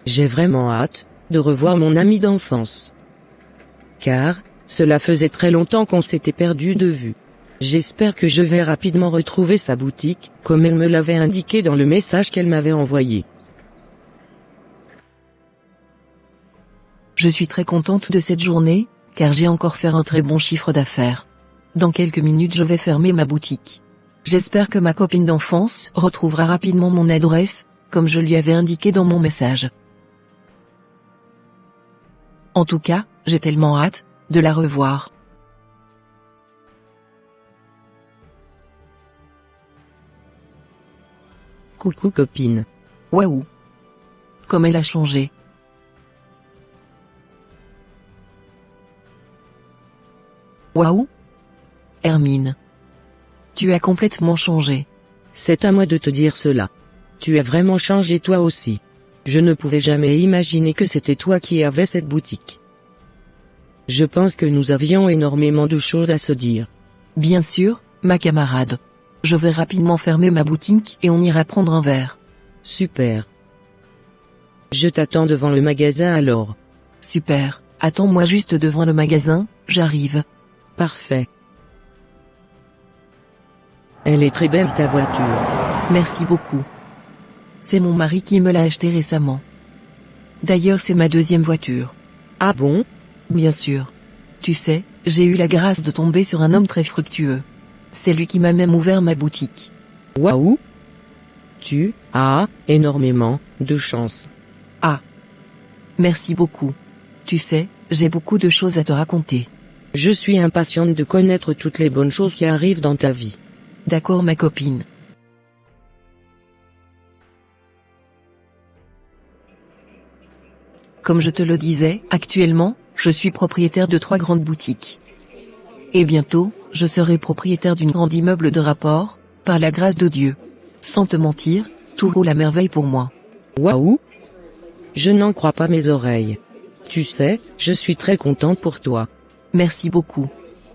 J'ai vraiment hâte de revoir mon ami d'enfance. Car, cela faisait très longtemps qu'on s'était perdu de vue. J'espère que je vais rapidement retrouver sa boutique, comme elle me l'avait indiqué dans le message qu'elle m'avait envoyé. Je suis très contente de cette journée, car j'ai encore fait un très bon chiffre d'affaires. Dans quelques minutes je vais fermer ma boutique. J'espère que ma copine d'enfance retrouvera rapidement mon adresse, comme je lui avais indiqué dans mon message. En tout cas, j'ai tellement hâte de la revoir. Coucou copine. Waouh! Comme elle a changé. Waouh! Hermine. Tu as complètement changé. C'est à moi de te dire cela. Tu as vraiment changé toi aussi. Je ne pouvais jamais imaginer que c'était toi qui avais cette boutique. Je pense que nous avions énormément de choses à se dire. Bien sûr, ma camarade. Je vais rapidement fermer ma boutique et on ira prendre un verre. Super. Je t'attends devant le magasin alors. Super, attends-moi juste devant le magasin, j'arrive. Parfait. Elle est très belle ta voiture. Merci beaucoup. C'est mon mari qui me l'a achetée récemment. D'ailleurs c'est ma deuxième voiture. Ah bon? Bien sûr. Tu sais, j'ai eu la grâce de tomber sur un homme très fructueux. C'est lui qui m'a même ouvert ma boutique. Waouh! Tu as énormément de chance. Ah. Merci beaucoup. Tu sais, j'ai beaucoup de choses à te raconter. Je suis impatiente de connaître toutes les bonnes choses qui arrivent dans ta vie. D'accord ma copine. Comme je te le disais, actuellement, je suis propriétaire de 3 grandes boutiques. Et bientôt, je serai propriétaire d'une grande immeuble de rapport, par la grâce de Dieu. Sans te mentir, tout roule à merveille pour moi. Waouh! Je n'en crois pas mes oreilles. Tu sais, je suis très contente pour toi. Merci beaucoup.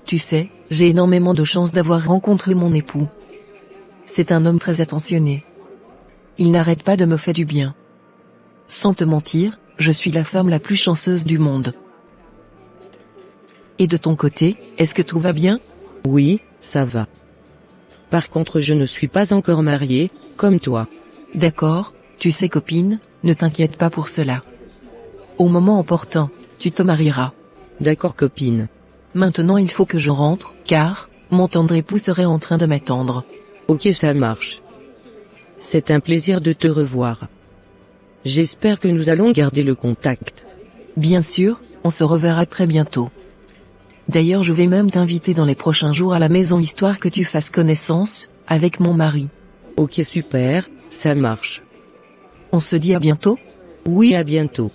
Tu sais, j'ai énormément de chance d'avoir rencontré mon époux. C'est un homme très attentionné. Il n'arrête pas de me faire du bien. Sans te mentir, je suis la femme la plus chanceuse du monde. Et de ton côté, est-ce que tout va bien? Oui, ça va. Par contre je ne suis pas encore mariée, comme toi. D'accord, tu sais copine, ne t'inquiète pas pour cela. Au moment opportun, tu te marieras. D'accord copine. Maintenant il faut que je rentre, car mon tendre époux serait en train de m'attendre. Ok ça marche. C'est un plaisir de te revoir. J'espère que nous allons garder le contact. Bien sûr, on se reverra très bientôt. D'ailleurs je vais même t'inviter dans les prochains jours à la maison histoire que tu fasses connaissance avec mon mari. Ok super, ça marche. On se dit à bientôt? Oui à bientôt.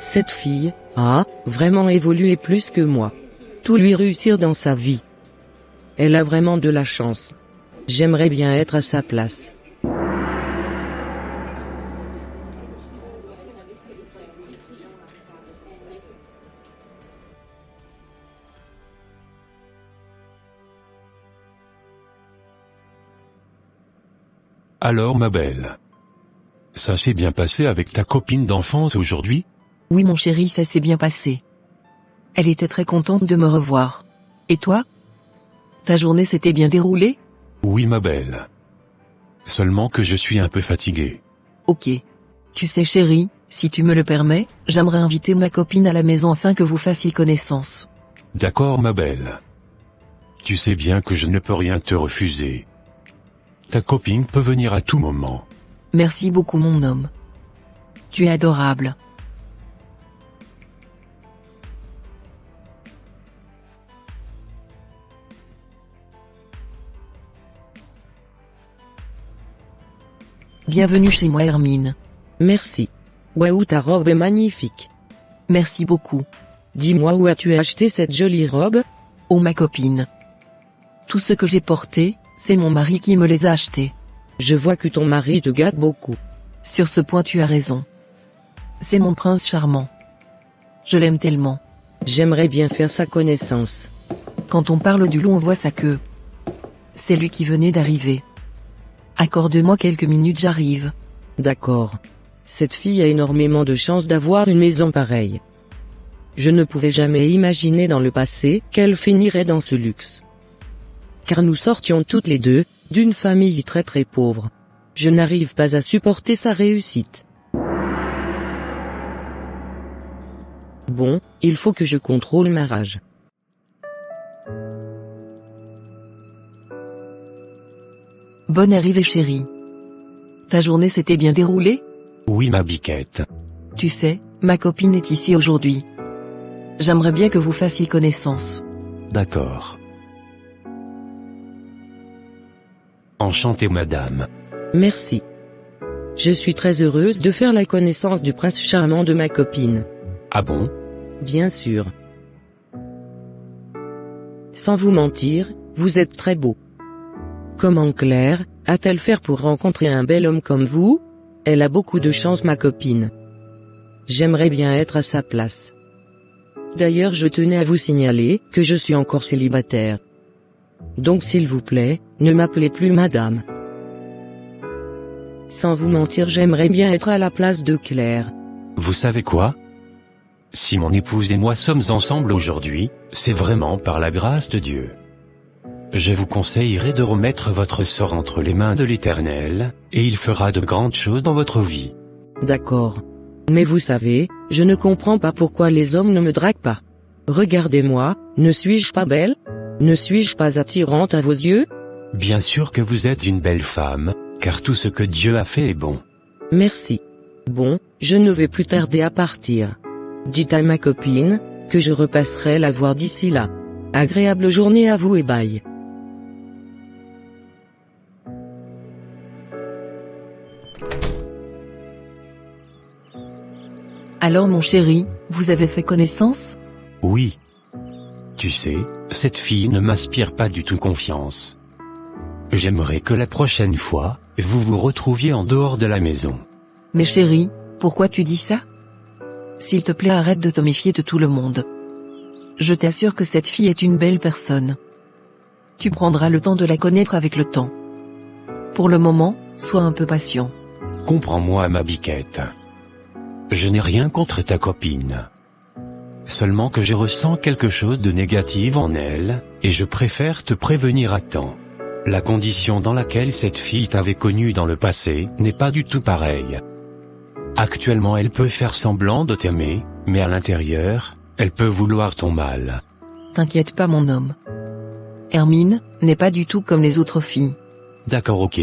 Cette fille a vraiment évolué plus que moi. Tout lui réussir dans sa vie. Elle a vraiment de la chance. J'aimerais bien être à sa place. Alors ma belle. Ça s'est bien passé avec ta copine d'enfance aujourd'hui? Oui mon chéri, ça s'est bien passé. Elle était très contente de me revoir. Et toi? Ta journée s'était bien déroulée? Oui ma belle. Seulement que je suis un peu fatigué. Ok. Tu sais chéri, si tu me le permets, j'aimerais inviter ma copine à la maison afin que vous fassiez connaissance. D'accord ma belle. Tu sais bien que je ne peux rien te refuser. Ta copine peut venir à tout moment. Merci beaucoup mon homme. Tu es adorable. Bienvenue chez moi Hermine. Merci. Waouh ta robe est magnifique. Merci beaucoup. Dis-moi où as-tu acheté cette jolie robe? Oh ma copine. Tout ce que j'ai porté, c'est mon mari qui me les a achetés. Je vois que ton mari te gâte beaucoup. Sur ce point tu as raison. C'est mon prince charmant. Je l'aime tellement. J'aimerais bien faire sa connaissance. Quand on parle du loup on voit sa queue. C'est lui qui venait d'arriver. Accorde-moi quelques minutes, j'arrive. D'accord. Cette fille a énormément de chance d'avoir une maison pareille. Je ne pouvais jamais imaginer dans le passé qu'elle finirait dans ce luxe. Car nous sortions toutes les deux d'une famille très très pauvre. Je n'arrive pas à supporter sa réussite. Bon, il faut que je contrôle ma rage. Bonne arrivée chérie. Ta journée s'était bien déroulée? Oui ma biquette. Tu sais, ma copine est ici aujourd'hui. J'aimerais bien que vous fassiez connaissance. D'accord. Enchanté madame. Merci. Je suis très heureuse de faire la connaissance du prince charmant de ma copine. Ah bon? Bien sûr. Sans vous mentir, vous êtes très beau. Comment Claire a-t-elle fait pour rencontrer un bel homme comme vous? Elle a beaucoup de chance ma copine. J'aimerais bien être à sa place. D'ailleurs je tenais à vous signaler que je suis encore célibataire. Donc s'il vous plaît, ne m'appelez plus madame. Sans vous mentir j'aimerais bien être à la place de Claire. Vous savez quoi? Si mon épouse et moi sommes ensemble aujourd'hui, c'est vraiment par la grâce de Dieu. Je vous conseillerais de remettre votre sort entre les mains de l'Éternel, et il fera de grandes choses dans votre vie. D'accord. Mais vous savez, je ne comprends pas pourquoi les hommes ne me draguent pas. Regardez-moi, ne suis-je pas belle? Ne suis-je pas attirante à vos yeux? Bien sûr que vous êtes une belle femme, car tout ce que Dieu a fait est bon. Merci. Bon, je ne vais plus tarder à partir. Dites à ma copine que je repasserai la voir d'ici là. Agréable journée à vous et bye. Alors mon chéri, vous avez fait connaissance? Oui. Tu sais, cette fille ne m'inspire pas du tout confiance. J'aimerais que la prochaine fois, vous vous retrouviez en dehors de la maison. Mais chéri, pourquoi tu dis ça? S'il te plaît, arrête de te méfier de tout le monde. Je t'assure que cette fille est une belle personne. Tu prendras le temps de la connaître avec le temps. Pour le moment, sois un peu patient. Comprends-moi ma biquette. Je n'ai rien contre ta copine. Seulement que je ressens quelque chose de négatif en elle, et je préfère te prévenir à temps. La condition dans laquelle cette fille t'avait connue dans le passé n'est pas du tout pareille. Actuellement elle peut faire semblant de t'aimer, mais à l'intérieur, elle peut vouloir ton mal. T'inquiète pas mon homme. Hermine n'est pas du tout comme les autres filles. D'accord, ok.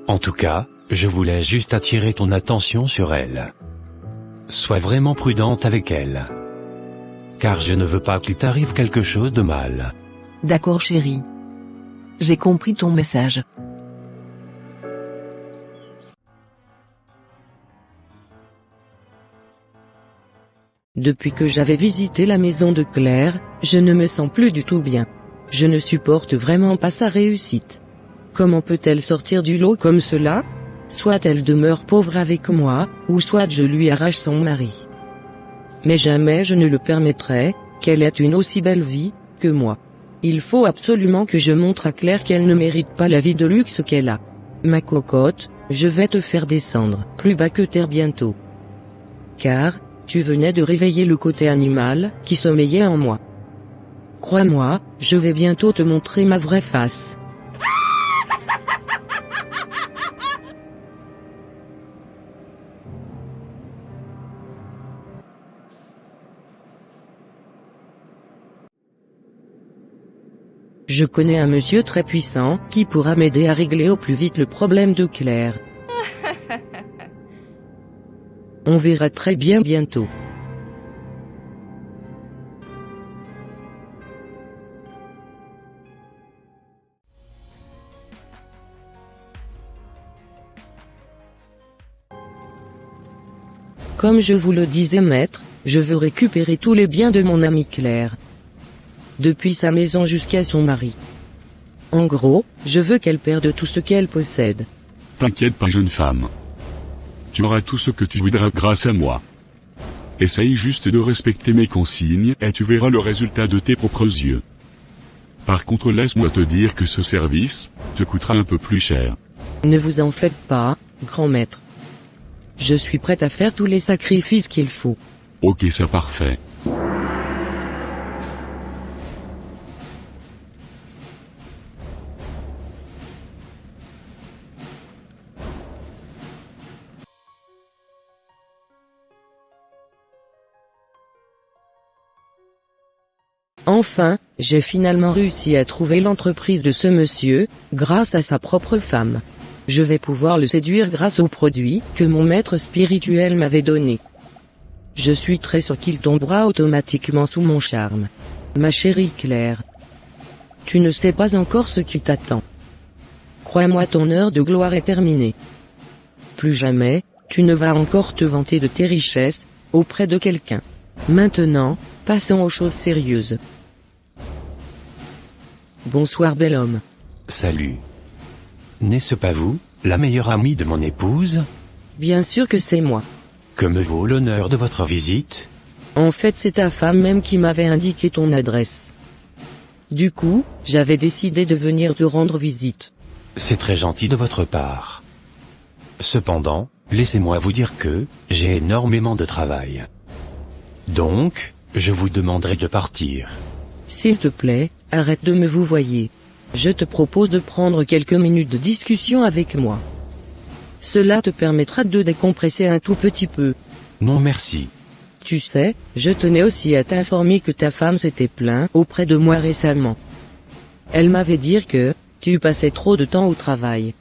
En tout cas, je voulais juste attirer ton attention sur elle. Sois vraiment prudente avec elle. Car je ne veux pas qu'il t'arrive quelque chose de mal. D'accord chérie. J'ai compris ton message. Depuis que j'avais visité la maison de Claire, je ne me sens plus du tout bien. Je ne supporte vraiment pas sa réussite. Comment peut-elle sortir du lot comme cela? Soit elle demeure pauvre avec moi, ou soit je lui arrache son mari. Mais jamais je ne le permettrai, qu'elle ait une aussi belle vie que moi. Il faut absolument que je montre à Claire qu'elle ne mérite pas la vie de luxe qu'elle a. Ma cocotte, je vais te faire descendre plus bas que terre bientôt. Car, tu venais de réveiller le côté animal qui sommeillait en moi. Crois-moi, je vais bientôt te montrer ma vraie face. Je connais un monsieur très puissant qui pourra m'aider à régler au plus vite le problème de Claire. On verra très bien bientôt. Comme je vous le disais maître, je veux récupérer tous les biens de mon amie Claire. Depuis sa maison jusqu'à son mari. En gros, je veux qu'elle perde tout ce qu'elle possède. T'inquiète pas jeune femme. Tu auras tout ce que tu voudras grâce à moi. Essaye juste de respecter mes consignes et tu verras le résultat de tes propres yeux. Par contre, laisse-moi te dire que ce service te coûtera un peu plus cher. Ne vous en faites pas, grand maître. Je suis prête à faire tous les sacrifices qu'il faut. Ok, c'est parfait. Enfin, j'ai finalement réussi à trouver l'entreprise de ce monsieur, grâce à sa propre femme. Je vais pouvoir le séduire grâce aux produits que mon maître spirituel m'avait donnés. Je suis très sûr qu'il tombera automatiquement sous mon charme. Ma chérie Claire, tu ne sais pas encore ce qui t'attend. Crois-moi, ton heure de gloire est terminée. Plus jamais, tu ne vas encore te vanter de tes richesses, auprès de quelqu'un. Maintenant, passons aux choses sérieuses. Bonsoir bel homme. Salut. N'est-ce pas vous, la meilleure amie de mon épouse? Bien sûr que c'est moi. Que me vaut l'honneur de votre visite? En fait, c'est ta femme même qui m'avait indiqué ton adresse. Du coup, j'avais décidé de venir te rendre visite. C'est très gentil de votre part. Cependant, laissez-moi vous dire que j'ai énormément de travail. Donc, je vous demanderai de partir. S'il te plaît, arrête de me vouvoyer. Je te propose de prendre quelques minutes de discussion avec moi. Cela te permettra de décompresser un tout petit peu. Non merci. Tu sais, je tenais aussi à t'informer que ta femme s'était plainte auprès de moi récemment. Elle m'avait dit que tu passais trop de temps au travail.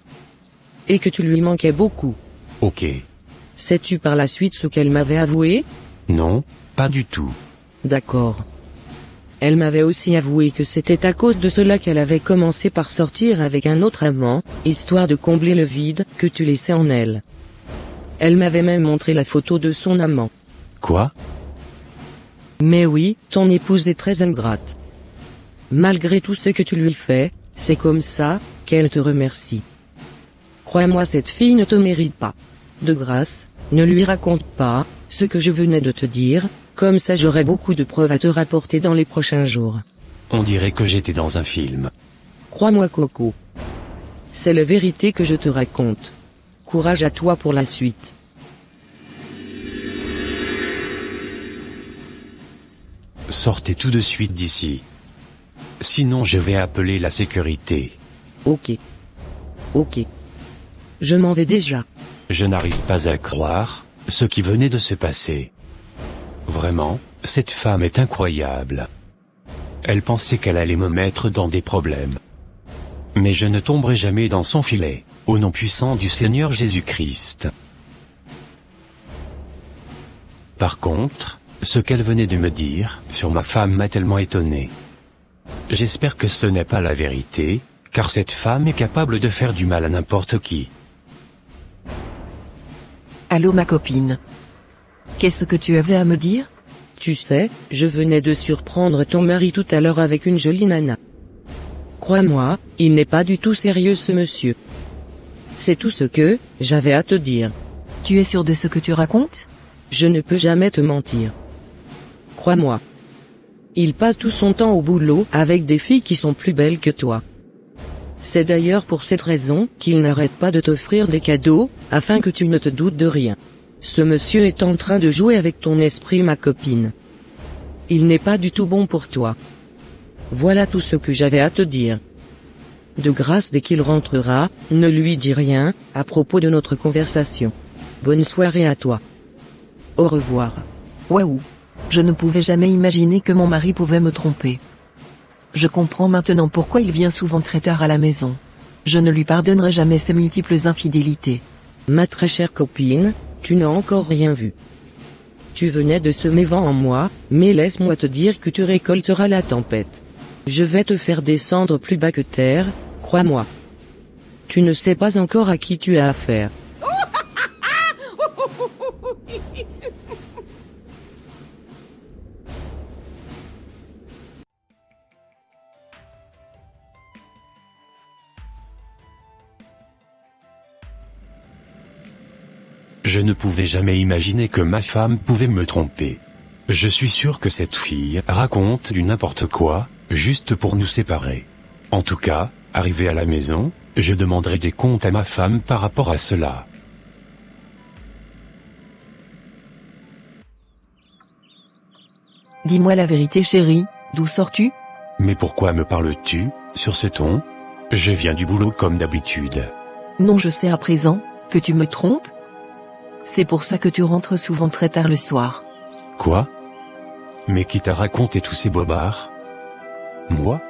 Et que tu lui manquais beaucoup. Ok. Sais-tu par la suite ce qu'elle m'avait avoué? Non, pas du tout. D'accord. Elle m'avait aussi avoué que c'était à cause de cela qu'elle avait commencé par sortir avec un autre amant, histoire de combler le vide que tu laissais en elle. Elle m'avait même montré la photo de son amant. Quoi? Mais oui, ton épouse est très ingrate. Malgré tout ce que tu lui fais, c'est comme ça qu'elle te remercie. Crois-moi, cette fille ne te mérite pas. De grâce, ne lui raconte pas ce que je venais de te dire, comme ça j'aurai beaucoup de preuves à te rapporter dans les prochains jours. On dirait que j'étais dans un film. Crois-moi Coco. C'est la vérité que je te raconte. Courage à toi pour la suite. Sortez tout de suite d'ici. Sinon je vais appeler la sécurité. Ok. Ok. Je m'en vais déjà. Je n'arrive pas à croire ce qui venait de se passer. Vraiment, cette femme est incroyable. Elle pensait qu'elle allait me mettre dans des problèmes. Mais je ne tomberai jamais dans son filet, au nom puissant du Seigneur Jésus-Christ. Par contre, ce qu'elle venait de me dire sur ma femme m'a tellement étonné. J'espère que ce n'est pas la vérité, car cette femme est capable de faire du mal à n'importe qui. Allô ma copine. Qu'est-ce que tu avais à me dire? Tu sais, je venais de surprendre ton mari tout à l'heure avec une jolie nana. Crois-moi, il n'est pas du tout sérieux ce monsieur. C'est tout ce que j'avais à te dire. Tu es sûr de ce que tu racontes? Je ne peux jamais te mentir. Crois-moi. Il passe tout son temps au boulot avec des filles qui sont plus belles que toi. C'est d'ailleurs pour cette raison qu'il n'arrête pas de t'offrir des cadeaux, afin que tu ne te doutes de rien. Ce monsieur est en train de jouer avec ton esprit, ma copine. Il n'est pas du tout bon pour toi. Voilà tout ce que j'avais à te dire. De grâce, dès qu'il rentrera, ne lui dis rien à propos de notre conversation. Bonne soirée à toi. Au revoir. Waouh. Je ne pouvais jamais imaginer que mon mari pouvait me tromper. Je comprends maintenant pourquoi il vient souvent très tard à la maison. Je ne lui pardonnerai jamais ses multiples infidélités. Ma très chère copine, tu n'as encore rien vu. Tu venais de semer vent en moi, mais laisse-moi te dire que tu récolteras la tempête. Je vais te faire descendre plus bas que terre, crois-moi. Tu ne sais pas encore à qui tu as affaire. Je ne pouvais jamais imaginer que ma femme pouvait me tromper. Je suis sûr que cette fille raconte du n'importe quoi, juste pour nous séparer. En tout cas, arrivé à la maison, je demanderai des comptes à ma femme par rapport à cela. Dis-moi la vérité chérie, d'où sors-tu? Mais pourquoi me parles-tu, sur ce ton? Je viens du boulot comme d'habitude. Non, je sais à présent, que tu me trompes. C'est pour ça que tu rentres souvent très tard le soir. Quoi? Mais qui t'a raconté tous ces bobards? Moi?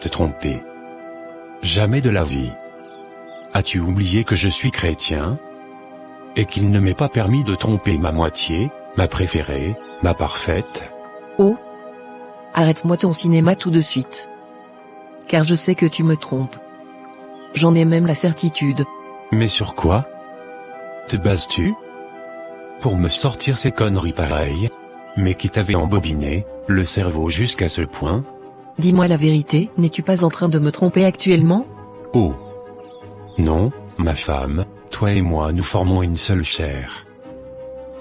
Te tromper? Jamais de la vie. As-tu oublié que je suis chrétien? Et qu'il ne m'est pas permis de tromper ma moitié, ma préférée, ma parfaite? Oh! Arrête-moi ton cinéma tout de suite. Car je sais que tu me trompes. J'en ai même la certitude. Mais sur quoi? Te bases-tu? Pour me sortir ces conneries pareilles? Mais qui t'avait embobiné, le cerveau jusqu'à ce point? Dis-moi la vérité, n'es-tu pas en train de me tromper actuellement? Oh! Non, ma femme, toi et moi nous formons une seule chair.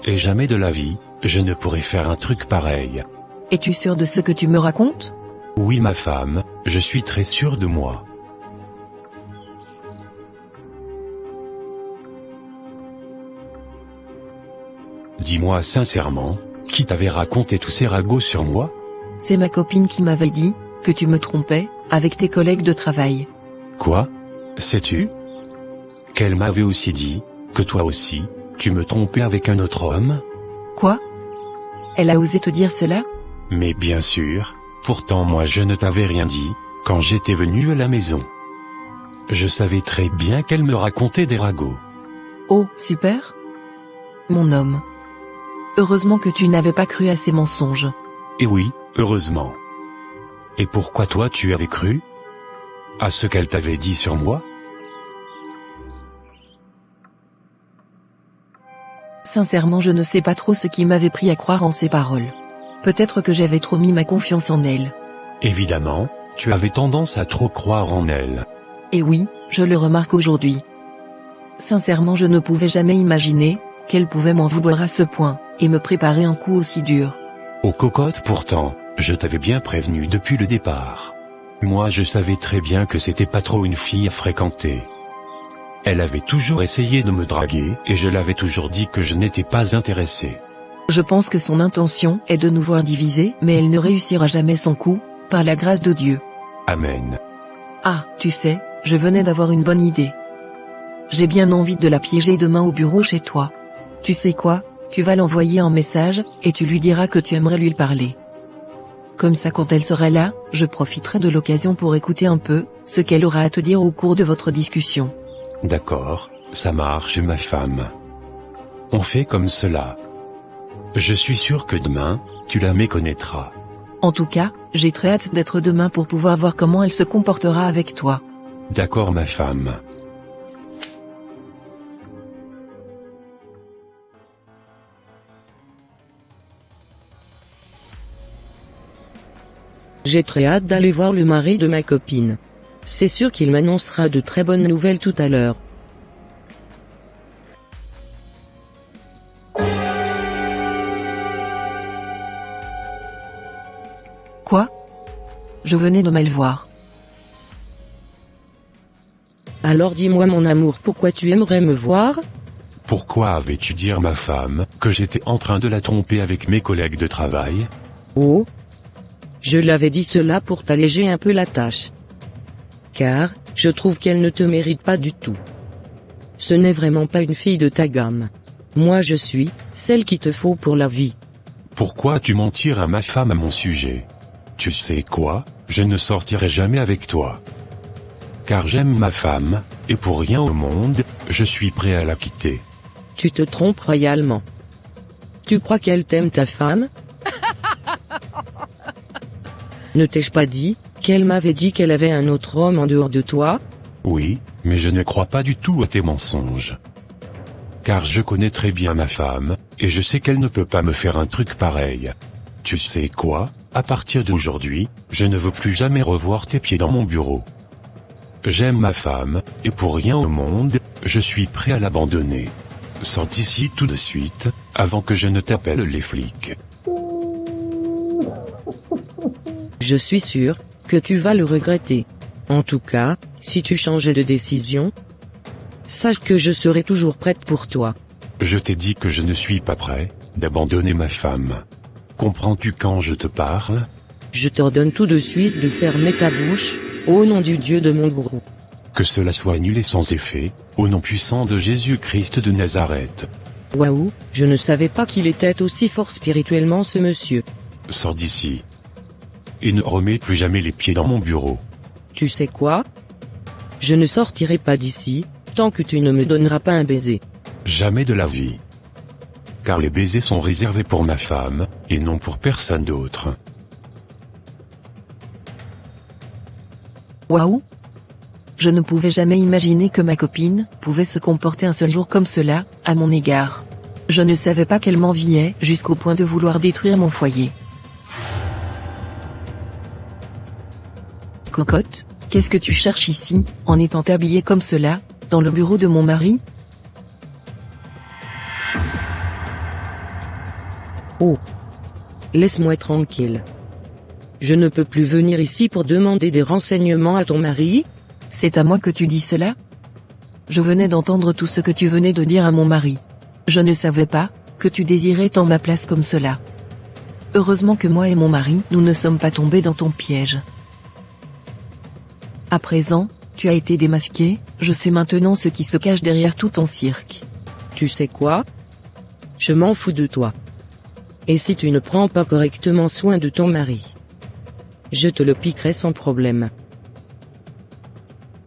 Et jamais de la vie, je ne pourrais faire un truc pareil. Es-tu sûr de ce que tu me racontes? Oui ma femme, je suis très sûr de moi. Dis-moi sincèrement, qui t'avait raconté tous ces ragots sur moi? C'est ma copine qui m'avait dit que tu me trompais avec tes collègues de travail. Quoi? Sais-tu? Qu'elle m'avait aussi dit que toi aussi, tu me trompais avec un autre homme? Quoi? Elle a osé te dire cela? Mais bien sûr, pourtant moi je ne t'avais rien dit, quand j'étais venu à la maison. Je savais très bien qu'elle me racontait des ragots. Oh, super! Mon homme. Heureusement que tu n'avais pas cru à ces mensonges. Et oui, heureusement. Et pourquoi toi tu avais cru? À ce qu'elle t'avait dit sur moi? Sincèrement, je ne sais pas trop ce qui m'avait pris à croire en ces paroles. Peut-être que j'avais trop mis ma confiance en elle. Évidemment, tu avais tendance à trop croire en elle. Et oui, je le remarque aujourd'hui. Sincèrement, je ne pouvais jamais imaginer qu'elle pouvait m'en vouloir à ce point, et me préparer un coup aussi dur. Ô cocotte pourtant, je t'avais bien prévenu depuis le départ. Moi je savais très bien que c'était pas trop une fille à fréquenter. Elle avait toujours essayé de me draguer et je l'avais toujours dit que je n'étais pas intéressé. Je pense que son intention est de nous voir divisés, mais elle ne réussira jamais son coup, par la grâce de Dieu. Amen. Ah, tu sais, je venais d'avoir une bonne idée. J'ai bien envie de la piéger demain au bureau chez toi. Tu sais quoi, tu vas l'envoyer un message, et tu lui diras que tu aimerais lui parler. Comme ça quand elle sera là, je profiterai de l'occasion pour écouter un peu ce qu'elle aura à te dire au cours de votre discussion. D'accord, ça marche ma femme. On fait comme cela. Je suis sûr que demain, tu la méconnaîtras. En tout cas, j'ai très hâte d'être demain pour pouvoir voir comment elle se comportera avec toi. D'accord ma femme. J'ai très hâte d'aller voir le mari de ma copine. C'est sûr qu'il m'annoncera de très bonnes nouvelles tout à l'heure. Quoi? Je venais de mal voir. Alors dis-moi mon amour, pourquoi tu aimerais me voir? Pourquoi avais-tu dit à ma femme que j'étais en train de la tromper avec mes collègues de travail? Oh! Je l'avais dit cela pour t'alléger un peu la tâche. Car, je trouve qu'elle ne te mérite pas du tout. Ce n'est vraiment pas une fille de ta gamme. Moi je suis, celle qu'il te faut pour la vie. Pourquoi tu mentir à ma femme à mon sujet? Tu sais quoi, je ne sortirai jamais avec toi. Car j'aime ma femme, et pour rien au monde, je suis prêt à la quitter. Tu te trompes royalement. Tu crois qu'elle t'aime ta femme? Ne t'ai-je pas dit qu'elle m'avait dit qu'elle avait un autre homme en dehors de toi? Oui, mais je ne crois pas du tout à tes mensonges. Car je connais très bien ma femme, et je sais qu'elle ne peut pas me faire un truc pareil. Tu sais quoi, à partir d'aujourd'hui, je ne veux plus jamais revoir tes pieds dans mon bureau. J'aime ma femme, et pour rien au monde, je suis prêt à l'abandonner. Sors d'ici tout de suite, avant que je ne t'appelle les flics. Je suis sûr que tu vas le regretter. En tout cas, si tu changes de décision, sache que je serai toujours prête pour toi. Je t'ai dit que je ne suis pas prêt d'abandonner ma femme. Comprends-tu quand je te parle? Je t'ordonne tout de suite de fermer ta bouche, au nom du Dieu de mon gourou. Que cela soit nul et sans effet, au nom puissant de Jésus-Christ de Nazareth. Waouh, je ne savais pas qu'il était aussi fort spirituellement ce monsieur. Sors d'ici. Et ne remets plus jamais les pieds dans mon bureau. Tu sais quoi? Je ne sortirai pas d'ici, tant que tu ne me donneras pas un baiser. Jamais de la vie. Car les baisers sont réservés pour ma femme, et non pour personne d'autre. Waouh! Je ne pouvais jamais imaginer que ma copine pouvait se comporter un seul jour comme cela, à mon égard. Je ne savais pas qu'elle m'enviait jusqu'au point de vouloir détruire mon foyer. Cocotte, qu'est-ce que tu cherches ici, en étant habillée comme cela, dans le bureau de mon mari? Oh! Laisse-moi tranquille. Je ne peux plus venir ici pour demander des renseignements à ton mari? C'est à moi que tu dis cela? Je venais d'entendre tout ce que tu venais de dire à mon mari. Je ne savais pas que tu désirais tant ma place comme cela. Heureusement que moi et mon mari, nous ne sommes pas tombés dans ton piège. À présent, tu as été démasqué, je sais maintenant ce qui se cache derrière tout ton cirque. Tu sais quoi? Je m'en fous de toi. Et si tu ne prends pas correctement soin de ton mari, je te le piquerai sans problème.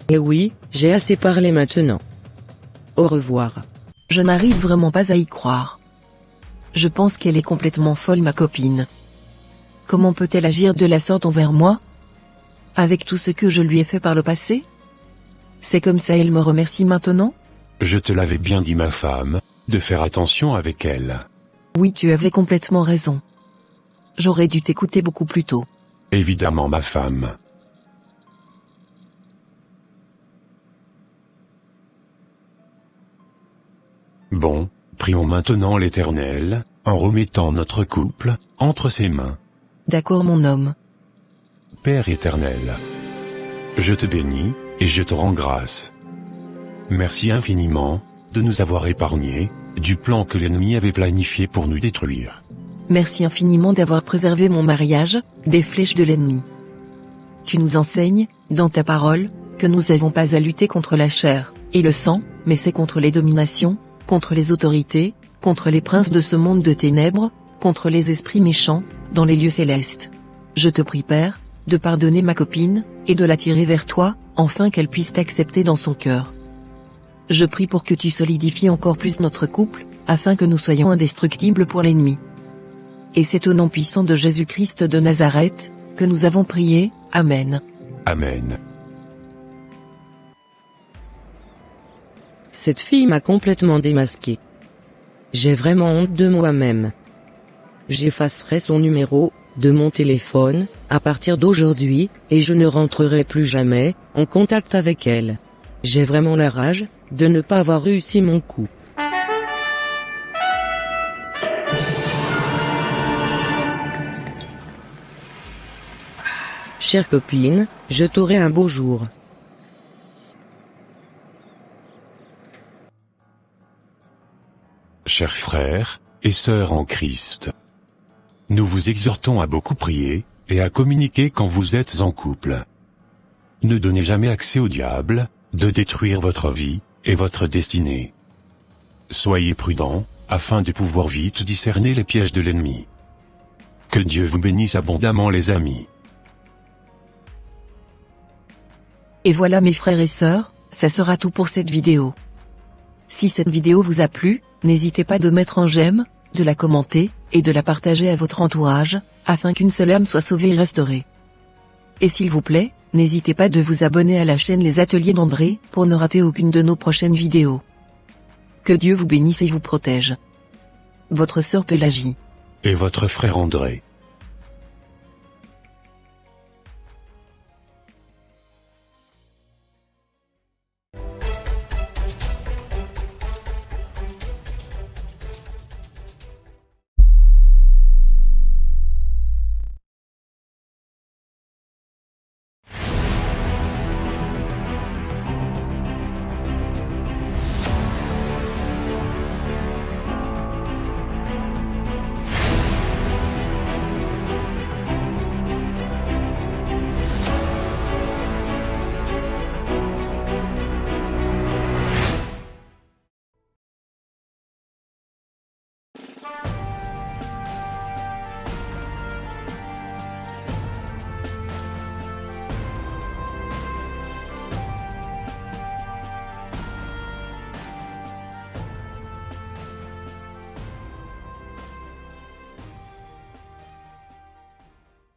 Et oui, j'ai assez parlé maintenant. Au revoir. Je n'arrive vraiment pas à y croire. Je pense qu'elle est complètement folle, ma copine. Comment peut-elle agir de la sorte envers moi? Avec tout ce que je lui ai fait par le passé? C'est comme ça elle me remercie maintenant? Je te l'avais bien dit, ma femme, de faire attention avec elle. Oui, tu avais complètement raison. J'aurais dû t'écouter beaucoup plus tôt. Évidemment, ma femme. Bon, prions maintenant l'Éternel, en remettant notre couple entre ses mains. D'accord, mon homme. Père éternel, je te bénis, et je te rends grâce. Merci infiniment, de nous avoir épargnés, du plan que l'ennemi avait planifié pour nous détruire. Merci infiniment d'avoir préservé mon mariage, des flèches de l'ennemi. Tu nous enseignes, dans ta parole, que nous n'avons pas à lutter contre la chair et le sang, mais c'est contre les dominations, contre les autorités, contre les princes de ce monde de ténèbres, contre les esprits méchants, dans les lieux célestes. Je te prie, Père, de pardonner ma copine, et de l'attirer vers toi, afin qu'elle puisse t'accepter dans son cœur. Je prie pour que tu solidifies encore plus notre couple, afin que nous soyons indestructibles pour l'ennemi. Et c'est au nom puissant de Jésus-Christ de Nazareth, que nous avons prié, Amen. Amen. Cette fille m'a complètement démasqué. J'ai vraiment honte de moi-même. J'effacerai son numéro de mon téléphone à partir d'aujourd'hui, et je ne rentrerai plus jamais en contact avec elle. J'ai vraiment la rage de ne pas avoir réussi mon coup. Chère copine, je t'aurai un beau jour. Chers frères et sœurs en Christ, nous vous exhortons à beaucoup prier, et à communiquer quand vous êtes en couple. Ne donnez jamais accès au diable, de détruire votre vie, et votre destinée. Soyez prudents, afin de pouvoir vite discerner les pièges de l'ennemi. Que Dieu vous bénisse abondamment, les amis. Et voilà mes frères et sœurs, ça sera tout pour cette vidéo. Si cette vidéo vous a plu, n'hésitez pas de mettre un j'aime, de la commenter, et de la partager à votre entourage, afin qu'une seule âme soit sauvée et restaurée. Et s'il vous plaît, n'hésitez pas de vous abonner à la chaîne Les Ateliers d'André, pour ne rater aucune de nos prochaines vidéos. Que Dieu vous bénisse et vous protège. Votre sœur Pélagie. Et votre frère André.